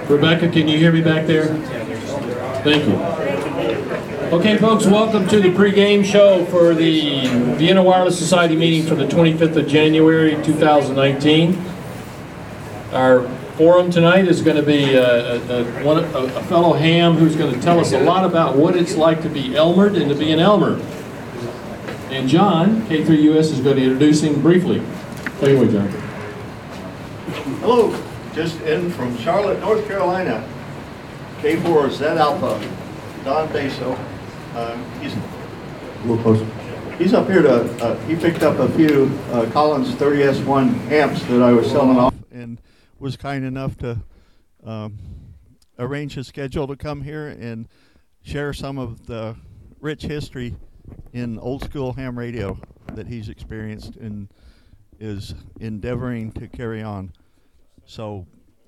Rebecca, can you hear me back there? Thank you. Okay, folks, welcome to the pregame show for the Vienna Wireless Society meeting for the 25th of January, 2019. Our forum tonight is going to be a fellow ham who's going to tell us a lot about what it's like to be ELMER'd and to be an ELMER. And John, K3US, is going to introduce him briefly. Take it away, John. Hello, just in from Charlotte, North Carolina. K4Z Alpha, Don Baso. He's a little closer. He's up here to, he picked up a few Collins 30S1 amps that I was selling off and was kind enough to arrange his schedule to come here and share some of the rich history in old school ham radio that he's experienced and is endeavoring to carry on. So,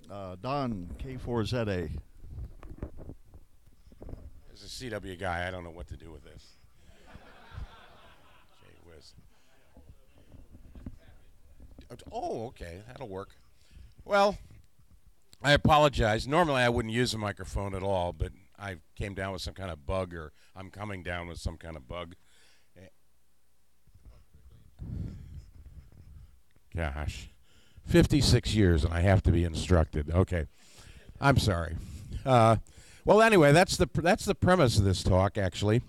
Don, K4ZA. As a CW guy, I don't know what to do with this. Gee whiz. Oh, okay, that'll work. Well, I apologize. Normally I wouldn't use a microphone at all, but I came down with some kind of bug, or I'm coming down with some kind of bug. Gosh, 56 years and I have to be instructed. Okay, I'm sorry. Well, anyway, that's the premise of this talk. Actually,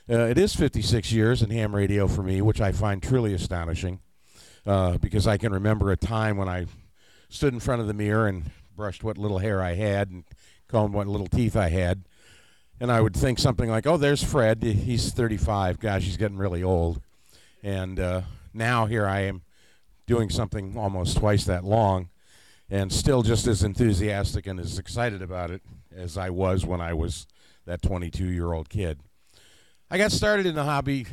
it is 56 years in ham radio for me, which I find truly astonishing, because I can remember a time when I stood in front of the mirror and brushed what little hair I had and combed what little teeth I had, and I would think something like, "Oh, there's Fred. He's 35. Gosh, he's getting really old." And now here I am, doing something almost twice that long, and still just as enthusiastic and as excited about it as I was when I was that 22-year-old kid. I got started in the hobby,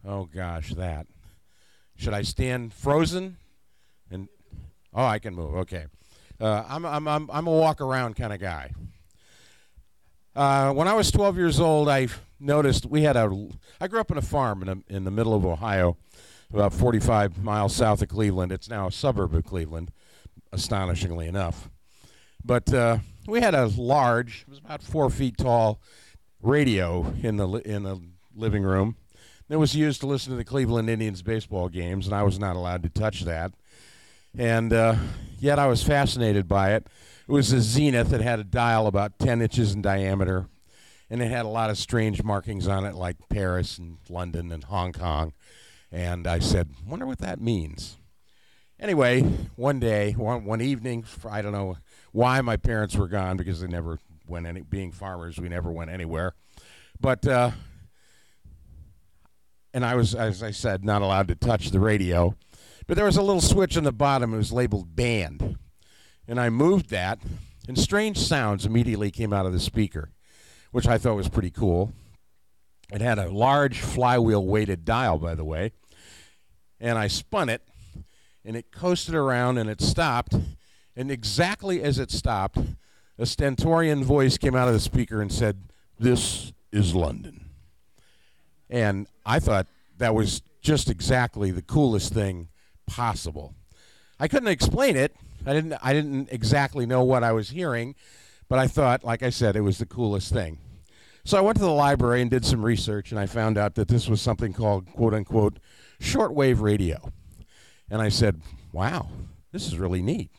oh gosh, that. Should I stand frozen? And oh, I can move, okay. I'm a walk-around kind of guy. When I was 12 years old, I noticed I grew up on a farm in the middle of Ohio, about 45 miles south of Cleveland. It's now a suburb of Cleveland, astonishingly enough. But we had a large, it was about 4 feet tall, radio in the living room. It was used to listen to the Cleveland Indians baseball games, and I was not allowed to touch that. And yet I was fascinated by it. It was a Zenith that had a dial about 10 inches in diameter, and it had a lot of strange markings on it, like Paris and London and Hong Kong. And I said, wonder what that means. Anyway, one day, one evening, I don't know why my parents were gone, because they never went being farmers, we never went anywhere. But, and I was, as I said, not allowed to touch the radio. But there was a little switch on the bottom. It was labeled band. And I moved that, and strange sounds immediately came out of the speaker, which I thought was pretty cool. It had a large flywheel-weighted dial, by the way. And I spun it, and it coasted around, and it stopped. And exactly as it stopped, a stentorian voice came out of the speaker and said, "This is London." And I thought that was just exactly the coolest thing possible. I couldn't explain it. I didn't exactly know what I was hearing, but I thought, like I said, it was the coolest thing. So I went to the library and did some research, and I found out that this was something called, quote-unquote, shortwave radio. And I said, wow, this is really neat.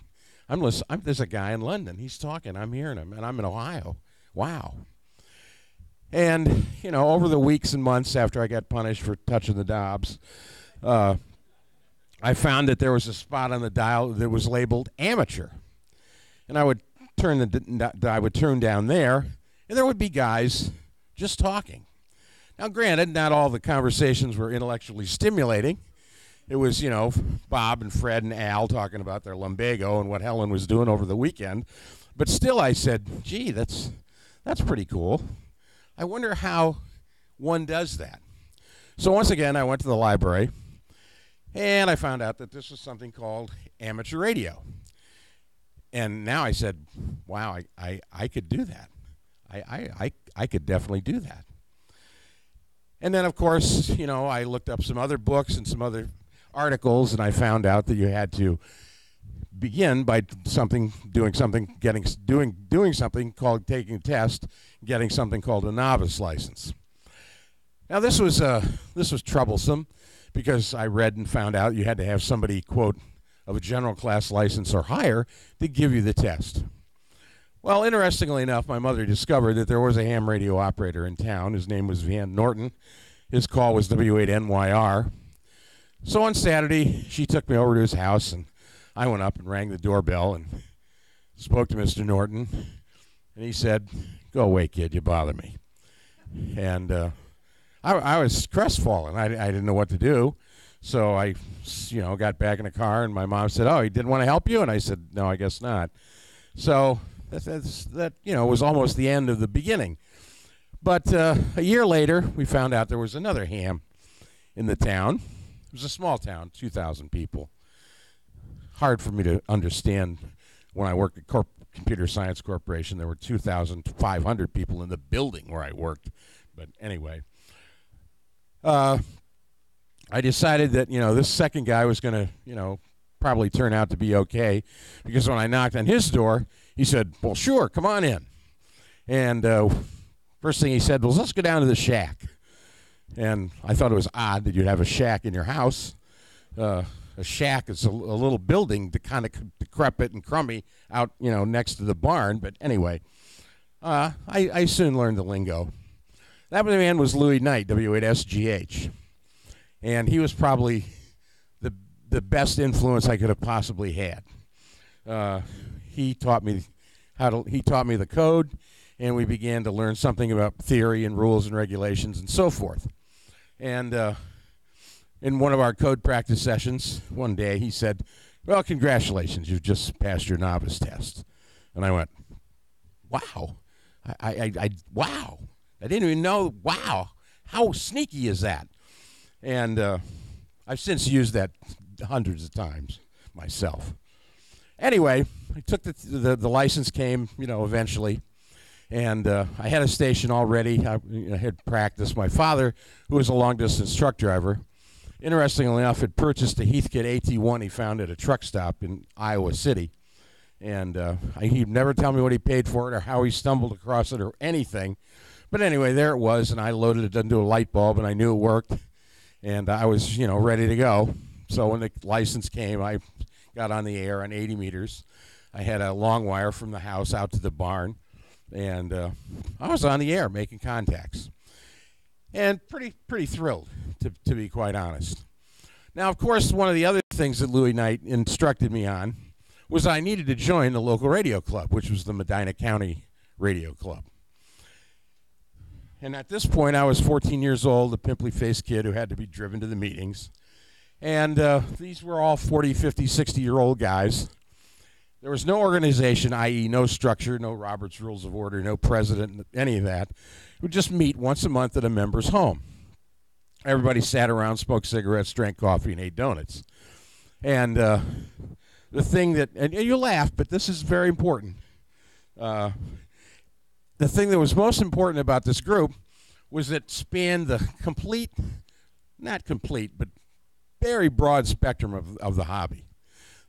There's a guy in London. He's talking. I'm hearing him, and I'm in Ohio. Wow. And, you know, over the weeks and months after I got punished for touching the knobs, I found that there was a spot on the dial that was labeled amateur. And I would turn down there, and there would be guys just talking. Now, granted, not all the conversations were intellectually stimulating. It was, you know, Bob and Fred and Al talking about their lumbago and what Helen was doing over the weekend. But still, I said, gee, that's pretty cool. I wonder how one does that. So once again, I went to the library, and I found out that this was something called amateur radio. And now I said, wow, I could do that. I could definitely do that. And then, of course, you know, I looked up some other books and some other articles, and I found out that you had to begin by doing something called taking a test, getting something called a novice license. Now this was troublesome because I read and found out you had to have somebody, quote, of a general class license or higher to give you the test. Well, interestingly enough, my mother discovered that there was a ham radio operator in town. His name was Van Norton. His call was W8NYR. So on Saturday, she took me over to his house, and I went up and rang the doorbell and spoke to Mr. Norton. And he said, "Go away, kid, you bother me." And I was crestfallen. I didn't know what to do. So I, got back in the car, and my mom said, "Oh, he didn't want to help you?" And I said, "No, I guess not." So that was almost the end of the beginning. But a year later, we found out there was another ham in the town. It was a small town, 2,000 people. Hard for me to understand. When I worked at Computer Science Corporation, there were 2,500 people in the building where I worked. But anyway, I decided that, this second guy was going to, probably turn out to be okay, because when I knocked on his door, he said, "Well, sure, come on in." And first thing he said was, "Let's go down to the shack." And I thought it was odd that you'd have a shack in your house. A shack is a little building, kind of decrepit and crummy out, next to the barn. But anyway, I soon learned the lingo. That man was Louis Knight, W8SGH. And he was probably the best influence I could have possibly had. He taught me the code, and we began to learn something about theory and rules and regulations and so forth. And in one of our code practice sessions one day, he said, "Well, congratulations, you've just passed your novice test." And I went, "Wow, wow, I didn't even know. Wow, how sneaky is that?" And I've since used that hundreds of times myself. Anyway, I took the license came, eventually, and I had a station already. I had practiced. My father, who was a long-distance truck driver, interestingly enough, had purchased a Heathkit AT1 he found at a truck stop in Iowa City, and he'd never tell me what he paid for it or how he stumbled across it or anything. But anyway, there it was, and I loaded it into a light bulb, and I knew it worked, and I was, ready to go. So when the license came, I got on the air on 80 meters. I had a long wire from the house out to the barn, and I was on the air making contacts. And pretty thrilled, to be quite honest. Now, of course, one of the other things that Louis Knight instructed me on was I needed to join the local radio club, which was the Medina County Radio Club. And at this point, I was 14 years old, a pimply-faced kid who had to be driven to the meetings. And these were all 40, 50, 60-year-old guys. There was no organization, i.e. no structure, no Robert's Rules of Order, no president, any of that. We would just meet once a month at a member's home. Everybody sat around, smoked cigarettes, drank coffee, and ate donuts. And the thing that, and you laugh, but this is very important. The thing that was most important about this group was it spanned the not complete, but very broad spectrum of the hobby.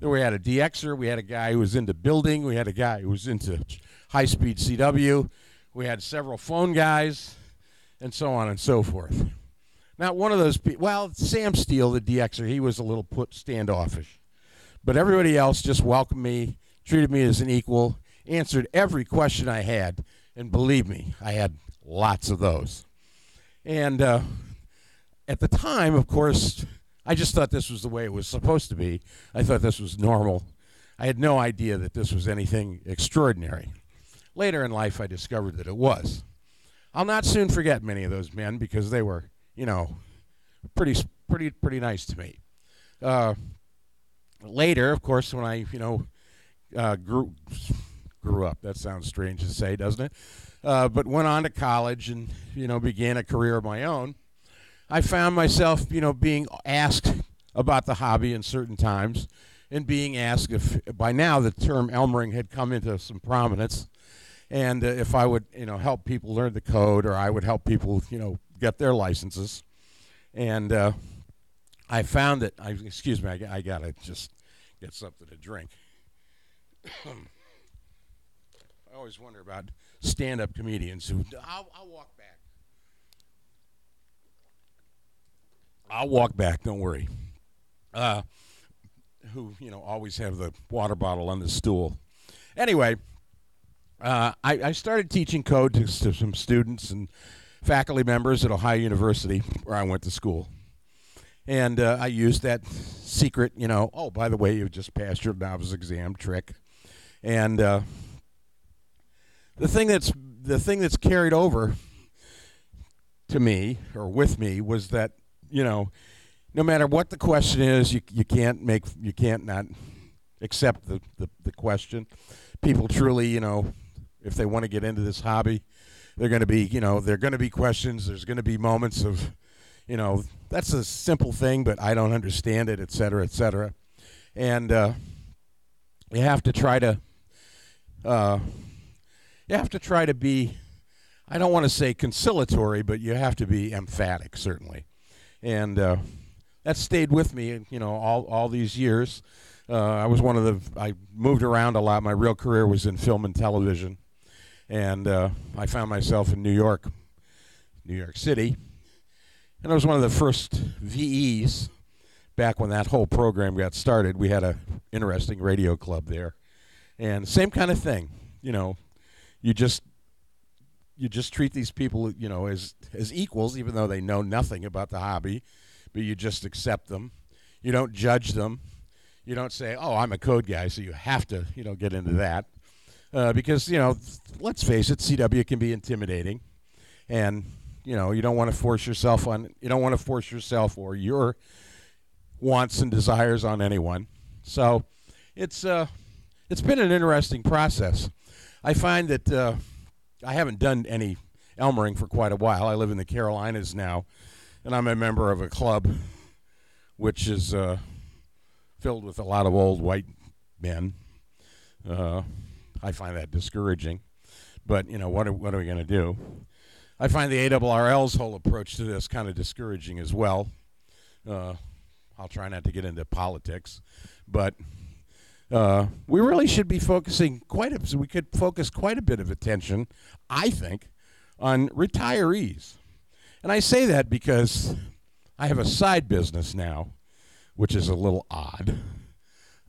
We had a DXer, we had a guy who was into building, we had a guy who was into high-speed CW, we had several phone guys, and so on and so forth. Now, one of those people, well, Sam Steele, the DXer, he was a little standoffish. But everybody else just welcomed me, treated me as an equal, answered every question I had, and believe me, I had lots of those. And at the time, of course, I just thought this was the way it was supposed to be. I thought this was normal. I had no idea that this was anything extraordinary. Later in life, I discovered that it was. I'll not soon forget many of those men because they were, pretty nice to me. Later, of course, when I, grew up. That sounds strange to say, doesn't it? But went on to college and, began a career of my own. I found myself, being asked about the hobby in certain times and being asked if, by now, the term ELMERing had come into some prominence, and if I would, help people learn the code, or I would help people, get their licenses. And I found that, excuse me, I gotta just get something to drink. I always wonder about stand-up comedians who, I'll walk back. I'll walk back, don't worry. Who, always have the water bottle on the stool. Anyway, I started teaching code to some students and faculty members at Ohio University, where I went to school. And I used that secret, oh, by the way, you just passed your novice exam trick. And the thing that's carried over to me, or with me, was that, no matter what the question is, you can't not accept the question. People truly, if they want to get into this hobby, they're going to be questions. There's going to be moments of, that's a simple thing, but I don't understand it, et cetera, et cetera. And you have to try to be, I don't want to say conciliatory, but you have to be emphatic, certainly. And that stayed with me, all these years. I moved around a lot. My real career was in film and television. And I found myself in New York City. And I was one of the first VEs back when that whole program got started. We had an interesting radio club there. And same kind of thing, you just treat these people, as equals, even though they know nothing about the hobby, but you just accept them. You don't judge them. You don't say, oh, I'm a code guy, so you have to, get into that. Because, let's face it, CW can be intimidating. And, you don't want to force yourself or your wants and desires on anyone. So it's been an interesting process. I find that I haven't done any ELMERing for quite a while. I live in the Carolinas now, and I'm a member of a club which is filled with a lot of old white men. I find that discouraging, but what are we going to do? I find the ARRL's whole approach to this kind of discouraging as well. I'll try not to get into politics, but we really should be focusing we could focus quite a bit of attention, I think, on retirees. And I say that because I have a side business now, which is a little odd.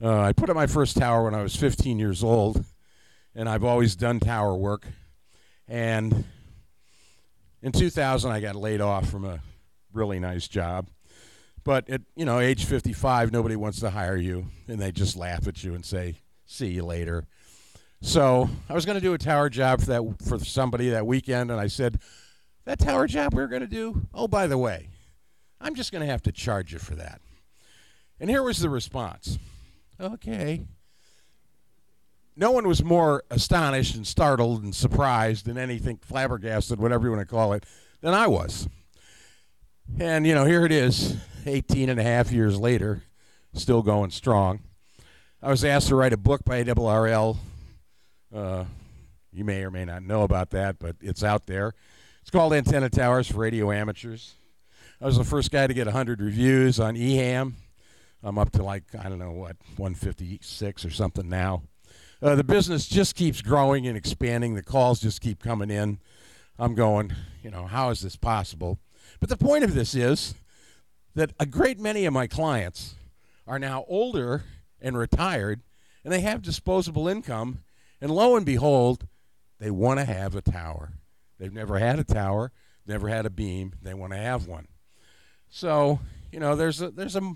I put up my first tower when I was 15 years old, and I've always done tower work. And in 2000, I got laid off from a really nice job. But at age 55, nobody wants to hire you, and they just laugh at you and say, "See you later." So I was going to do a tower job for somebody that weekend, and I said, "That tower job we're going to do, oh, by the way, I'm just going to have to charge you for that." And here was the response. Okay. No one was more astonished and startled and surprised and anything, flabbergasted, whatever you want to call it, than I was. And, here it is, 18 and a half years later, still going strong. I was asked to write a book by ARRL. You may or may not know about that, but it's out there. It's called Antenna Towers for Radio Amateurs. I was the first guy to get 100 reviews on EHAM. I'm up to 156 or something now. The business just keeps growing and expanding. The calls just keep coming in. I'm going, how is this possible? But the point of this is that a great many of my clients are now older and retired, and they have disposable income, and lo and behold, they want to have a tower. They've never had a tower, never had a beam. They want to have one. So, there's a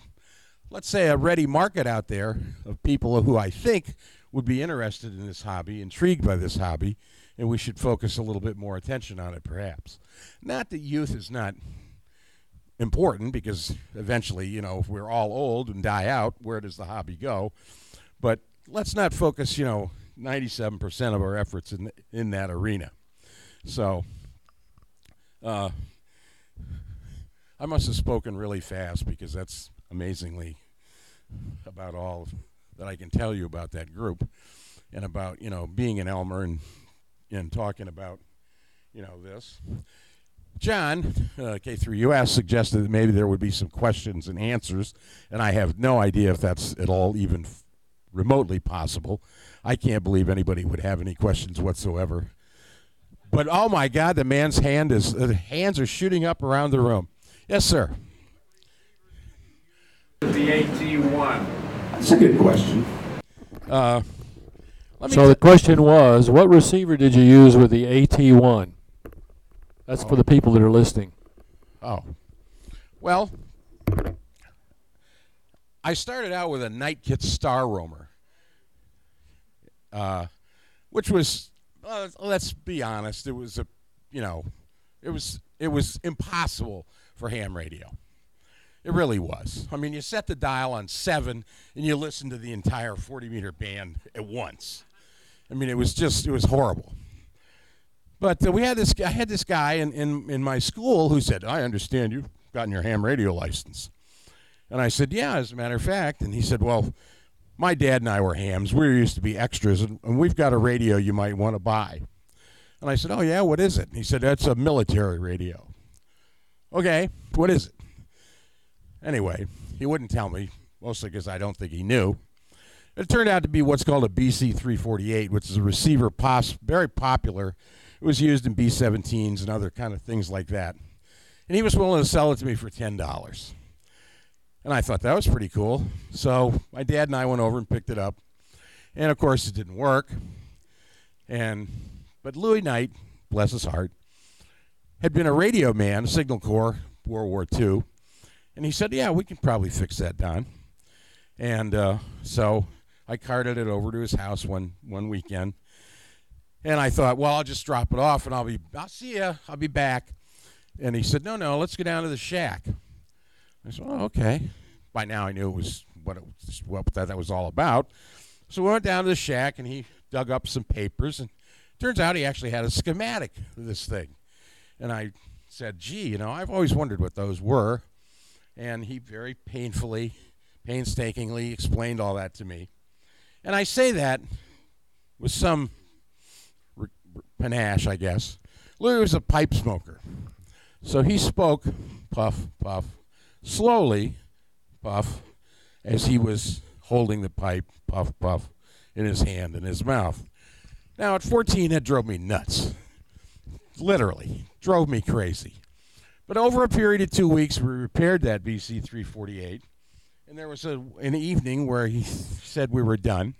let's say a ready market out there of people who I think would be interested in this hobby, intrigued by this hobby, and we should focus a little bit more attention on it, perhaps. Not that youth is not important, because eventually, if we're all old and die out, where does the hobby go? But let's not focus, 97% of our efforts in that arena. So, I must have spoken really fast, because that's amazingly about all that I can tell you about that group, and about, being an ELMER and talking about, this. John, K through US, suggested that maybe there would be some questions and answers, and I have no idea if that's at all even remotely possible. I can't believe anybody would have any questions whatsoever. But oh my God, the man's hands are shooting up around the room. Yes, sir. The AT1. That's a good question. So the question was, what receiver did you use with the AT1? That's for the people that are listening. Oh. Well, I started out with a Night Kit Star Roamer, which was, let's be honest, it was it was impossible for ham radio. It really was. I mean, you set the dial on 7 and you listen to the entire 40-meter band at once. I mean, it was horrible. But I had this guy in my school who said, I understand you've gotten your ham radio license. And I said, yeah, as a matter of fact. And he said, well, my dad and I were hams. We used to be extras, and we've got a radio you might want to buy. And I said, oh, yeah, what is it? And he said, that's a military radio. Okay, what is it? Anyway, he wouldn't tell me, mostly because I don't think he knew. It turned out to be what's called a BC-348, which is a receiver very popular. It was used in B-17s and other kind of things like that. And he was willing to sell it to me for $10. And I thought that was pretty cool. So my dad and I went over and picked it up. And, of course, it didn't work. But Louis Knight, bless his heart, had been a radio man, Signal Corps, World War II. And he said, yeah, we can probably fix that, Don. And so I carted it over to his house one weekend. And I thought, well, I'll just drop it off and I'll see ya. I'll be back. And he said, no, let's go down to the shack. I said, oh, okay. By now I knew it was what that was all about. So we went down to the shack and he dug up some papers. And turns out he actually had a schematic of this thing. And I said, gee, I've always wondered what those were. And he very painstakingly explained all that to me. And I say that with some panache, I guess. Louis was a pipe smoker. So he spoke, puff, puff, slowly, puff, as he was holding the pipe, puff, puff, in his hand and his mouth. Now, at 14, that drove me nuts. Literally, drove me crazy. But over a period of 2 weeks, we repaired that BC-348, and there was an evening where he said we were done,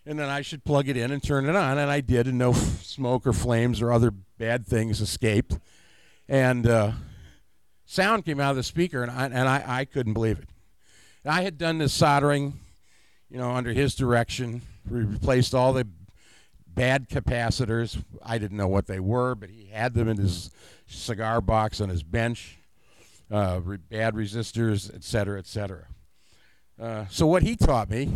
and then I should plug it in and turn it on, and I did, and no smoke or flames or other bad things escaped. And sound came out of the speaker, and I couldn't believe it. I had done this soldering, under his direction. We replaced all the bad capacitors. I didn't know what they were, but he had them in his cigar box on his bench, bad resistors, et cetera, et cetera. So what he taught me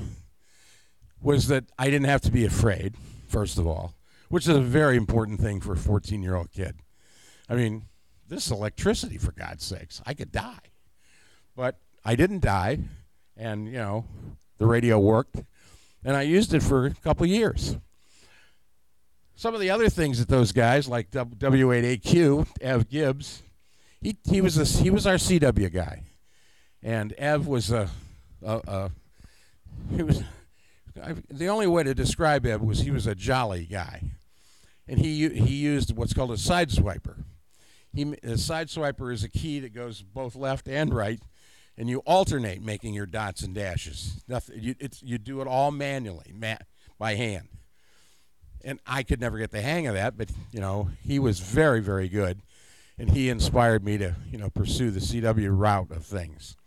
was that I didn't have to be afraid, first of all, which is a very important thing for a 14-year-old kid. I mean, this is electricity, for God's sakes. I could die. But I didn't die, and, the radio worked, and I used it for a couple of years. Some of the other things that those guys, like W8AQ, Ev Gibbs, he was our CW guy. And Ev was the only way to describe Ev was he was a jolly guy. And he used what's called a sideswiper. A sideswiper is a key that goes both left and right, and you alternate making your dots and dashes. You do it all manually, by hand. And I could never get the hang of that, but, he was very, very good, and he inspired me to, pursue the CW route of things.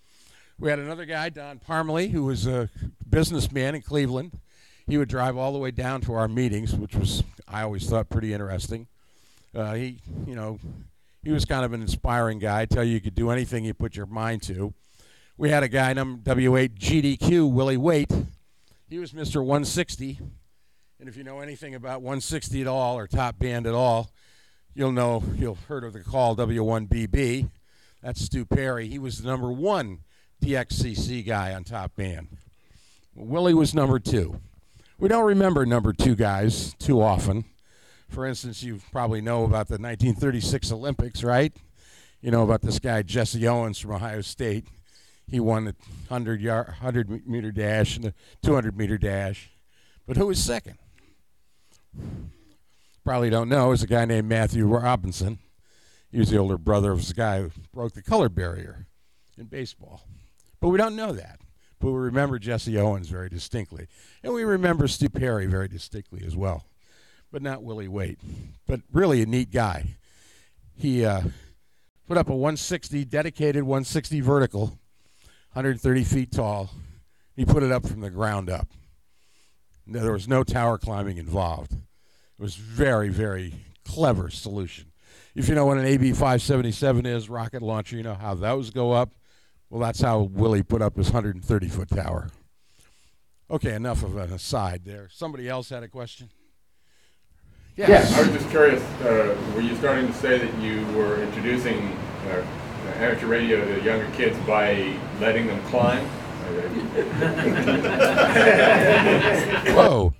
We had another guy, Don Parmalee, who was a businessman in Cleveland. He would drive all the way down to our meetings, which was, I always thought, pretty interesting. He was kind of an inspiring guy. Tell you could do anything you put your mind to. We had a guy named W8 GDQ, Willie Waite. He was Mr. 160. And if you know anything about 160 at all, or top band at all, you'll heard of the call W1BB. That's Stu Perry. He was the number 1 DXCC guy on top band. Willie was number 2. We don't remember number 2 guys too often. For instance, you probably know about the 1936 Olympics, right? You know about this guy, Jesse Owens from Ohio State. He won the 100-meter dash and the 200-meter dash. But who was second? Probably don't know. It was a guy named Matthew Robinson. He was the older brother of the guy who broke the color barrier in baseball. But we don't know that. But we remember Jesse Owens very distinctly. And we remember Stu Perry very distinctly as well. But not Willie Waite. But really a neat guy. He put up a 160, dedicated 160 vertical, 130 feet tall. He put it up from the ground up. There was no tower climbing involved. It was very, very clever solution. If you know what an AB-577 is, rocket launcher, you know how those go up. Well, that's how Willie put up his 130-foot tower. Okay, enough of an aside there. Somebody else had a question? Yes. I was just curious, were you starting to say that you were introducing amateur radio to younger kids by letting them climb? Whoa.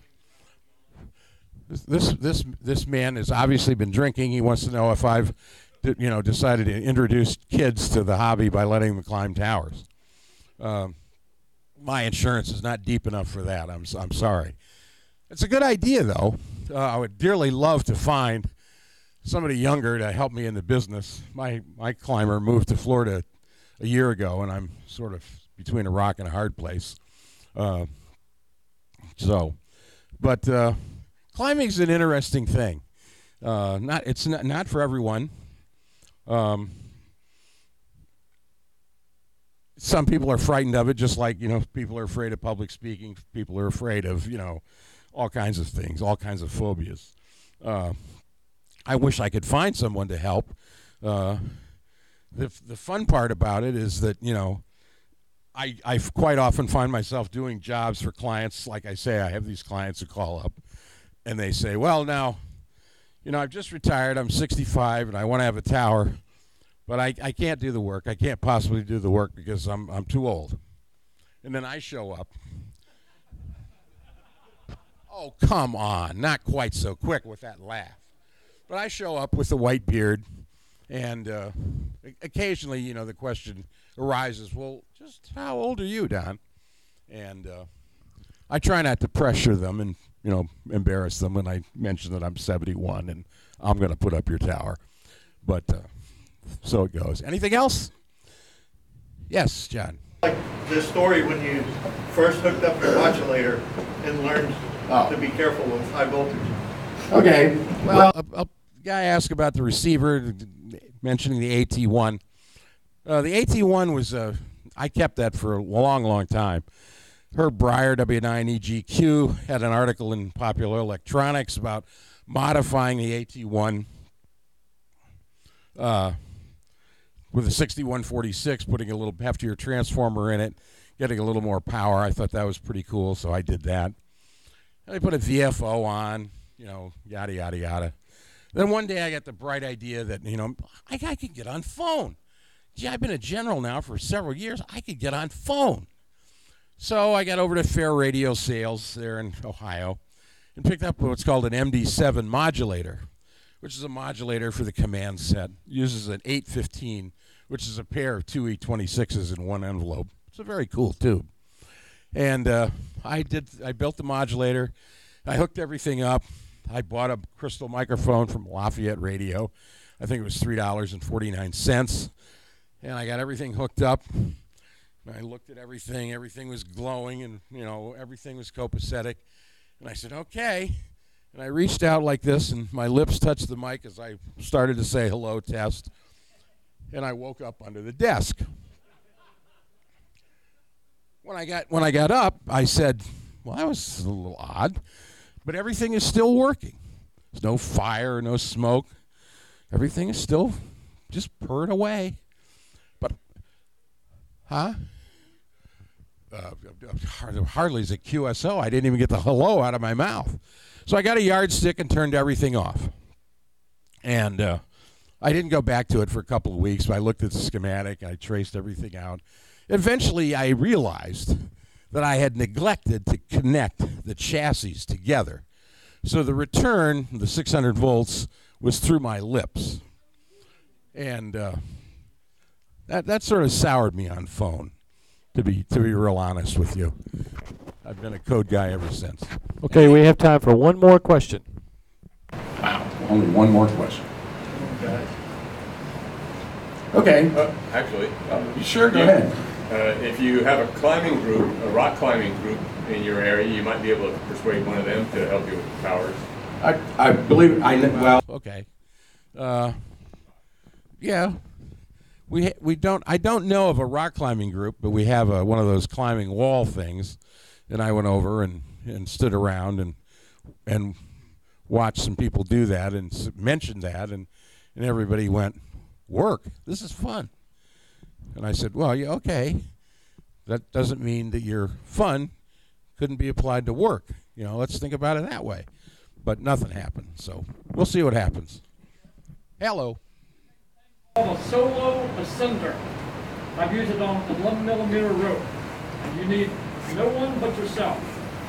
This man has obviously been drinking. He wants to know if I've decided to introduce kids to the hobby by letting them climb towers. My insurance is not deep enough for that. I'm sorry. It's a good idea, though. I would dearly love to find somebody younger to help me in the business. My climber moved to Florida a year ago, and I'm sort of between a rock and a hard place. But climbing's an interesting thing. It's not for everyone. Some people are frightened of it, just like people are afraid of public speaking. People are afraid of all kinds of things, all kinds of phobias. I wish I could find someone to help. The fun part about it is that I quite often find myself doing jobs for clients. Like I say, I have these clients who call up and they say, well, now, I've just retired. I'm 65 and I want to have a tower, but I can't do the work. I can't possibly do the work because I'm too old. And then I show up. Oh, come on. Not quite so quick with that laugh. But I show up with a white beard, and occasionally, the question arises, well, just how old are you, Don? And I try not to pressure them and, embarrass them when I mention that I'm 71 and I'm going to put up your tower. But so it goes. Anything else? Yes, John. Like the story when you first hooked up your modulator and learned to be careful with high voltage. Okay. Well, a guy asked about the receiver, mentioning the AT1. The AT1 was, I kept that for a long, long time. Herb Breyer, W9EGQ, had an article in Popular Electronics about modifying the AT1 with a 6146, putting a little heftier transformer in it, getting a little more power. I thought that was pretty cool, so I did that. And I put a VFO on, yada, yada, yada. Then one day I got the bright idea that, I could get on phone. Gee, I've been a general now for several years. I could get on phone. So I got over to Fair Radio Sales there in Ohio and picked up what's called an MD7 modulator, which is a modulator for the command set. Uses an 815, which is a pair of two E26s in one envelope. It's a very cool tube. And I built the modulator. I hooked everything up. I bought a crystal microphone from Lafayette Radio. I think it was $3.49. And I got everything hooked up. And I looked at everything. Everything was glowing and, everything was copacetic. And I said, okay. And I reached out like this, and my lips touched the mic as I started to say hello, test. And I woke up under the desk. When I got up, I said, well, that was a little odd, but everything is still working. There's no fire, no smoke. Everything is still just purring away. But, hardly is a QSO. I didn't even get the hello out of my mouth. So I got a yardstick and turned everything off. And I didn't go back to it for a couple of weeks, but I looked at the schematic, I traced everything out. Eventually, I realized that I had neglected to connect the chassis together. So the return, the 600 volts, was through my lips. And that sort of soured me on phone. To be real honest with you, I've been a code guy ever since. Okay, we have time for one more question. Wow, only one more question. Okay. Actually, Sure, go ahead. if you have a climbing group, a rock climbing group in your area, you might be able to persuade one of them to help you with the towers. I believe, well, Okay. Yeah. We don't. I don't know of a rock climbing group, but we have one of those climbing wall things, and I went over and stood around and watched some people do that and mentioned that, and everybody went, "Work? This is fun." And I said, "Well, yeah, okay. That doesn't mean that your fun couldn't be applied to work. You know, let's think about it that way." But nothing happened, so we'll see what happens. Hello. A solo ascender. I've used it on an 11mm rope. And you need no one but yourself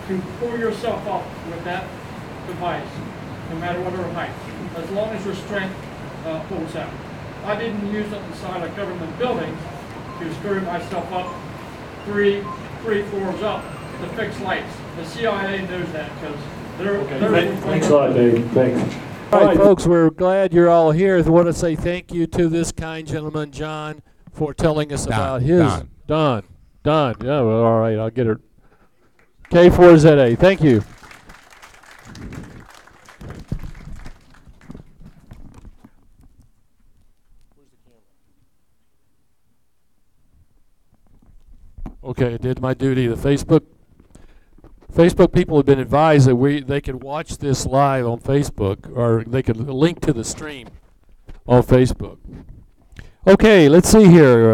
to pull yourself up with that device, no matter what her height, as long as your strength holds out. I didn't use it inside of government buildings to screw myself up three floors up to fix lights. The CIA knows that because they're Thanks a lot, Dave. Thanks. All right, folks, we're glad you're all here. I want to say thank you to this kind gentleman, John, for telling us about his... Don. Yeah, well, all right, I'll get it. K4ZA. Thank you. Okay, I did my duty. The Facebook people have been advised that they could watch this live on Facebook, or they could link to the stream on Facebook. Okay, let's see here.